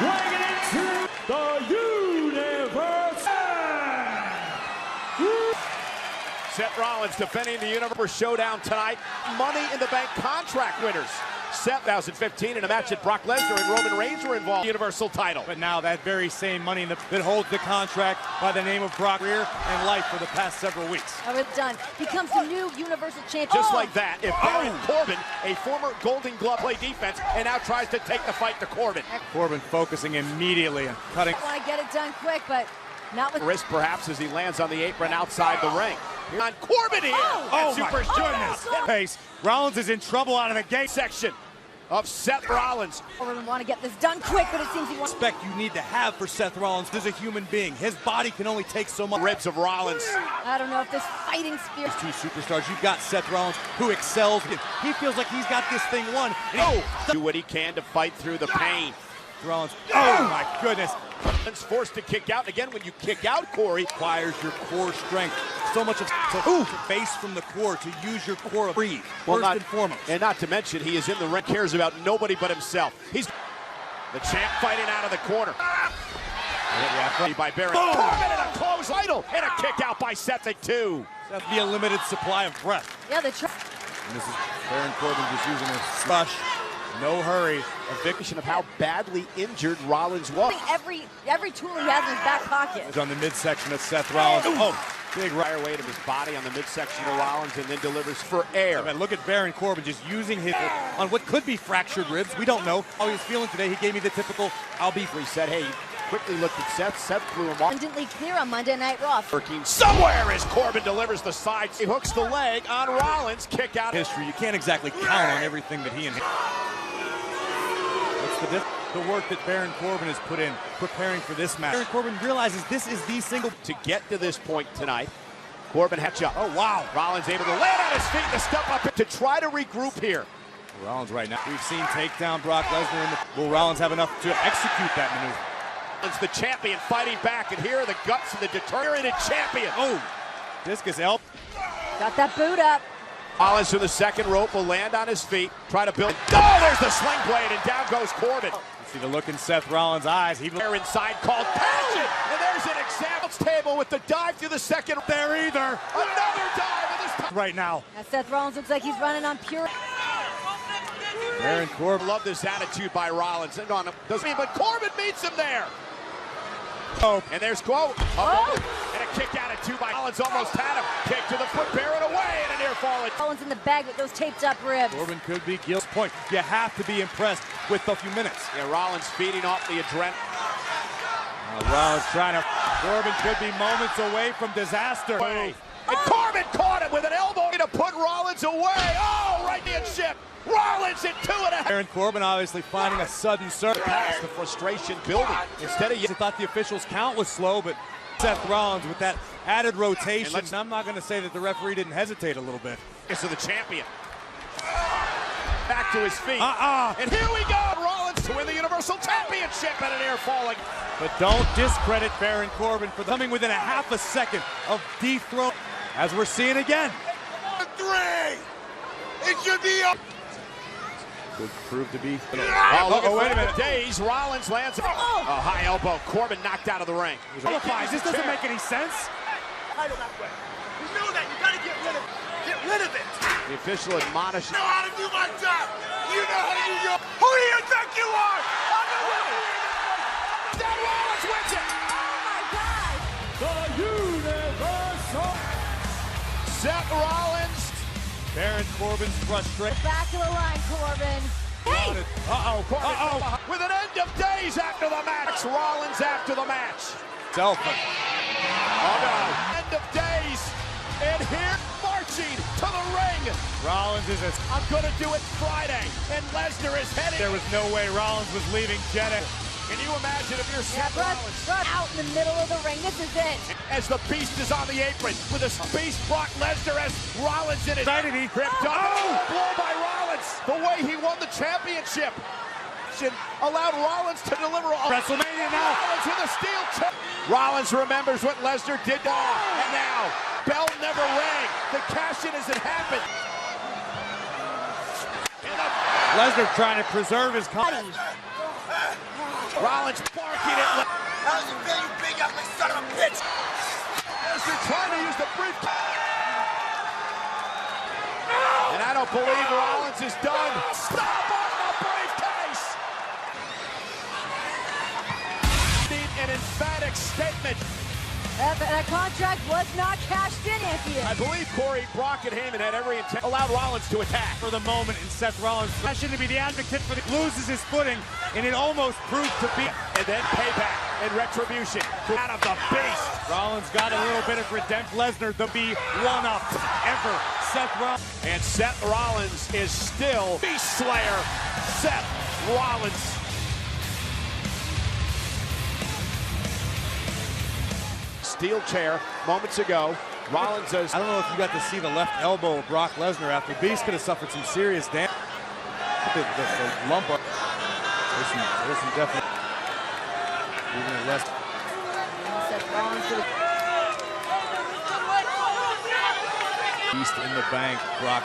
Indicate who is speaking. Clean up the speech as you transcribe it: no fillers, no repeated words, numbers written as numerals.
Speaker 1: weighing into the universe.
Speaker 2: Seth Rollins defending the Universe Showdown tonight. Money in the Bank contract winners. Seth 2015 in a match that Brock Lesnar and Roman Reigns were involved. Universal title.
Speaker 3: But now that very same money that holds the contract by the name of Brock career and life for the past several weeks.
Speaker 4: Oh, it's done. Becomes the new Universal Champion.
Speaker 2: Just like that, if Corbin, a former Golden Glove, play defense and now tries to take the fight to Corbin.
Speaker 3: Corbin focusing immediately and cutting.
Speaker 4: I want to get it done quick, but not with
Speaker 2: wrist perhaps as he lands on the apron outside the ring. Here on Corbin here.
Speaker 3: Oh my goodness. Pace. Rollins is in trouble out of the gate
Speaker 2: Section of Seth Rollins.
Speaker 4: Corbin want to get this done quick, but it seems he wants.
Speaker 3: Respect you need to have for Seth Rollins as a human being. His body can only take so much.
Speaker 2: Ribs of Rollins.
Speaker 4: I don't know if this fighting spirit.
Speaker 3: Two superstars. You've got Seth Rollins who excels. He feels like he's got this thing won.
Speaker 2: Do what he can to fight through the pain.
Speaker 3: Rollins. Oh my goodness.
Speaker 2: Rollins forced to kick out. Again, when you kick out, Corey,
Speaker 3: requires your core strength. So much of base from the core to use your core. Breathe. First and foremost.
Speaker 2: And not to mention, he is in the ring, cares about nobody but himself. He's the champ fighting out of the corner. By Baron. Corbin and a close idol and a kick out by Seth at 2.
Speaker 3: That'd be a limited supply of breath.
Speaker 4: Yeah, the
Speaker 3: and this is Baron Corbin just using a slush. No hurry.
Speaker 2: A victim of how badly injured Rollins was.
Speaker 4: every tool he has in his back pocket.
Speaker 3: It's on the midsection of Seth Rollins.
Speaker 2: Big right weight of his body on the midsection of Rollins and then delivers for air.
Speaker 3: But look at Baron Corbin just using his on what could be fractured ribs. We don't know how he's feeling today. He gave me the typical I'll be free.
Speaker 2: He said, hey, quickly looked at Seth. Seth flew him off.
Speaker 4: Abundantly clear on Monday Night Raw.
Speaker 2: Working somewhere as Corbin delivers the side. He hooks the leg on Rollins. Kick out.
Speaker 3: History. You can't exactly count on everything that he and the work that Baron Corbin has put in preparing for this match. Baron Corbin realizes this is the single
Speaker 2: to get to this point tonight. Corbin hatch up.
Speaker 3: Oh wow!
Speaker 2: Rollins able to land on his feet to step up to try to regroup here.
Speaker 3: Rollins right now. We've seen takedown Brock Lesnar. Will Rollins have enough to execute that maneuver?
Speaker 2: Rollins the champion fighting back, and here are the guts of the determined champion.
Speaker 3: Oh, discus elbow.
Speaker 4: Got that boot up.
Speaker 2: Rollins to the second rope will land on his feet. Try to build. Oh, there's the sling blade, and down goes Corbin.
Speaker 3: You see the look in Seth Rollins' eyes.
Speaker 2: There inside called passion, and there's an example table with the dive through the second.
Speaker 3: There either.
Speaker 2: Another dive, and this time
Speaker 3: right now.
Speaker 4: Seth Rollins looks like he's running on pure.
Speaker 3: Baron Corbin.
Speaker 2: Love this attitude by Rollins. And on him, doesn't mean, but Corbin meets him there.
Speaker 3: Oh,
Speaker 2: and there's Quote. And a kick out at 2 by Rollins. Almost had him. Kick to the foot, Baron away, and a near fall.
Speaker 4: Rollins in the bag with those taped up ribs.
Speaker 3: Corbin could be guilt point. You have to be impressed with a few minutes.
Speaker 2: Yeah, Rollins feeding off the adrenaline.
Speaker 3: Rollins trying to. Corbin could be moments away from disaster.
Speaker 2: And Corbin caught him with an elbow to put Rollins away. Oh, right in ship. Rollins at 2.5.
Speaker 3: Baron Corbin obviously finding a sudden surge.
Speaker 2: Past the frustration building. Instead of
Speaker 3: he thought the officials' count was slow, but Seth Rollins with that added rotation. And I'm not going to say that the referee didn't hesitate a little bit.
Speaker 2: So the champion back to his feet. And here we go. Rollins to win the Universal Championship and an air falling.
Speaker 3: But don't discredit Baron Corbin for coming within a half a second of dethrone, as we're seeing again.
Speaker 2: 3. It should be up.
Speaker 3: Could prove to be.
Speaker 2: Wait a minute. Days. Rollins lands a high elbow. Corbin knocked out of the ring.
Speaker 3: This doesn't make any sense.
Speaker 5: Title that way. You know that. You got to get rid of it.
Speaker 2: The official admonished.
Speaker 5: You know how to do my job. You know how to do your. Who do you think you are? I'm the winner.
Speaker 2: That Rollins wins it.
Speaker 4: Oh my God.
Speaker 1: The Universal.
Speaker 2: Seth Rollins.
Speaker 3: Baron Corbin's frustrated.
Speaker 4: Back of the line, Corbin. Hey!
Speaker 2: With an end of days after the match. Rollins after the match.
Speaker 3: End
Speaker 2: End of days. And here marching to the ring.
Speaker 3: Rollins is
Speaker 2: I'm going to do it Friday. And Lesnar is heading.
Speaker 3: There was no way Rollins was leaving Jeddah.
Speaker 2: Can you imagine if you're Seth Rollins?
Speaker 4: Out in the middle of the ring. This is it.
Speaker 2: As the Beast is on the apron with a beast Brock Lesnar as Rollins in it.
Speaker 3: He
Speaker 2: Gripped up. Blow by Rollins. The way he won the championship. Allowed Rollins to deliver a
Speaker 3: WrestleMania now.
Speaker 2: Rollins with a steel chair. Rollins remembers what Lesnar did. And now, bell never rang. The cash-in hasn't happened.
Speaker 3: Lesnar trying to preserve his
Speaker 2: Rollins barking at
Speaker 5: How's it feel, you big ugly son of a bitch?
Speaker 2: Lesnar trying to use the briefcase. And I don't believe Rollins is done. Stop on the briefcase! An emphatic statement.
Speaker 4: That contract was not cashed in, Anthony.
Speaker 2: I believe Corey, Brock, and Heyman had every intent. Allowed Rollins to attack.
Speaker 3: For the moment, and Seth Rollins passion to be the advocate for the loses his footing, and it almost proved to be.
Speaker 2: And then payback and retribution out of the beast.
Speaker 3: Rollins got a little bit of redemption. Lesnar, the be one up ever. Seth Rollins.
Speaker 2: And Seth Rollins is still Beast Slayer. Seth Rollins. Steel chair moments ago. Rollins says,
Speaker 3: I don't know if you got to see the left elbow of Brock Lesnar after Beast could have suffered some serious damage. The lump up. There's some definite. Even less. Beast in the bank, Brock